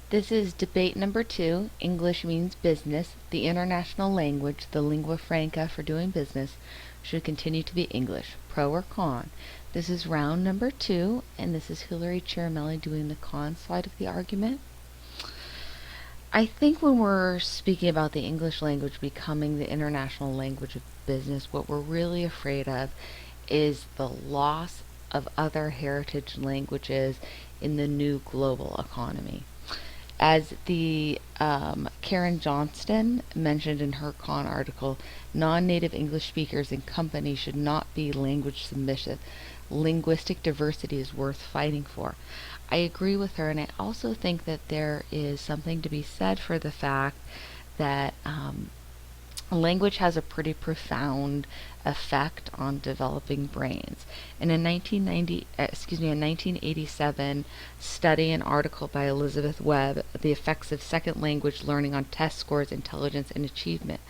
This is debate number 2. English means business. The international language, the lingua franca for doing business, should continue to be English. Pro or con? This is round number 2, and this is Hilary Chiramelli doing the con side of the argument. I think when we're speaking about the English language becoming the international language of business, what we're really afraid of is the loss of other heritage languages in the new global economy. As the Karen Johnston mentioned in her con article, non-native English speakers and companies should not be language submissive. Linguistic diversity is worth fighting for. I agree with her, and I also think that there is something to be said for the fact that language has a pretty profound effect on developing brains. In a 1987 study and article by Elizabeth Webb, The Effects of Second Language Learning on Test Scores, Intelligence, and Achievement,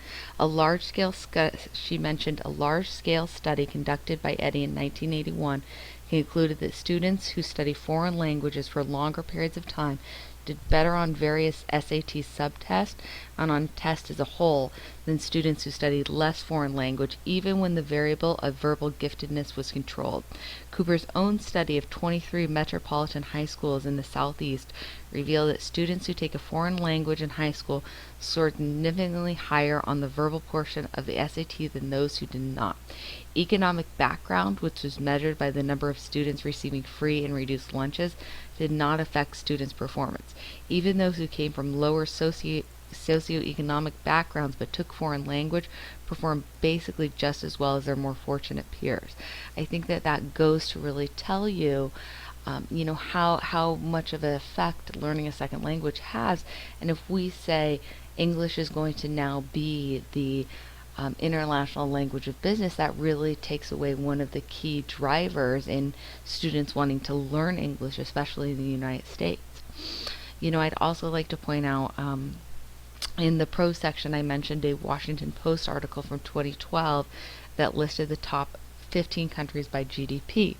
she mentioned a large-scale study conducted by Eddy in 1981 concluded that students who study foreign languages for longer periods of time did better on various SAT subtests and on tests as a whole than students who studied less foreign language, even when the variable of verbal giftedness was controlled. Cooper's own study of 23 metropolitan high schools in the Southeast revealed that students who take a foreign language in high school scored significantly higher on the verbal portion of the SAT than those who did not. Economic background, which was measured by the number of students receiving free and reduced lunches, did not affect students' performance. Even those who came from lower socioeconomic backgrounds but took foreign language performed basically just as well as their more fortunate peers. I think that goes to really tell you how much of an effect learning a second language has. And if we say English is going to now be the international language of business, that really takes away one of the key drivers in students wanting to learn English, especially in the United States. I'd also like to point out in the pro section, I mentioned a Washington Post article from 2012 that listed the top 15 countries by GDP.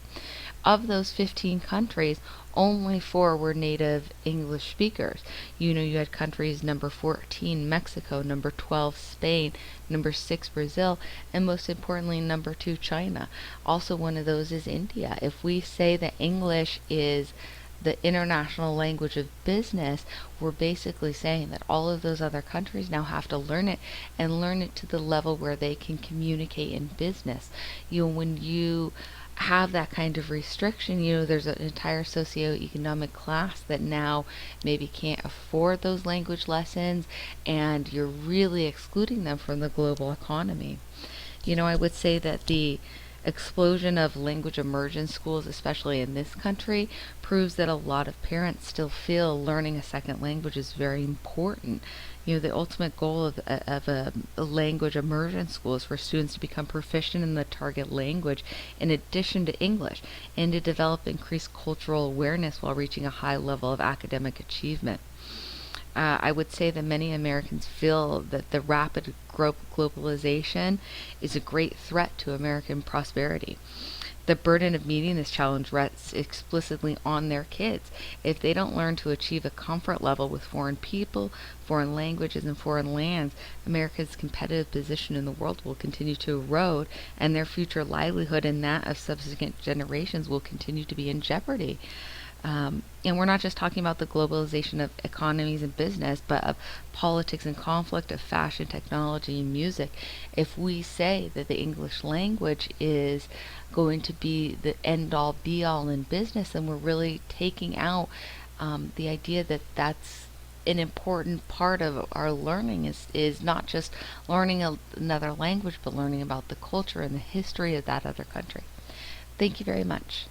Of those 15 countries, only 4 were native English speakers. You had countries number 14, Mexico, number 12, Spain, number 6, Brazil, and most importantly, number 2, China. Also, one of those is India. If we say that English is the international language of business, we're basically saying that all of those other countries now have to learn it and learn it to the level where they can communicate in business. When you have that kind of restriction, there's an entire socioeconomic class that now maybe can't afford those language lessons, and you're really excluding them from the global economy. I would say that the explosion of language immersion schools, especially in this country, proves that a lot of parents still feel learning a second language is very important. The ultimate goal of a language immersion school is for students to become proficient in the target language in addition to English, and to develop increased cultural awareness while reaching a high level of academic achievement. I would say that many Americans feel that the rapid globalization is a great threat to American prosperity. The burden of meeting this challenge rests explicitly on their kids. If they don't learn to achieve a comfort level with foreign people, foreign languages, and foreign lands, America's competitive position in the world will continue to erode, and their future livelihood and that of subsequent generations will continue to be in jeopardy. And we're not just talking about the globalization of economies and business, but of politics and conflict, of fashion, technology, and music. If we say that the English language is going to be the end-all, be-all in business, then we're really taking out the idea that that's an important part of our learning is not just learning another language, but learning about the culture and the history of that other country. Thank you very much.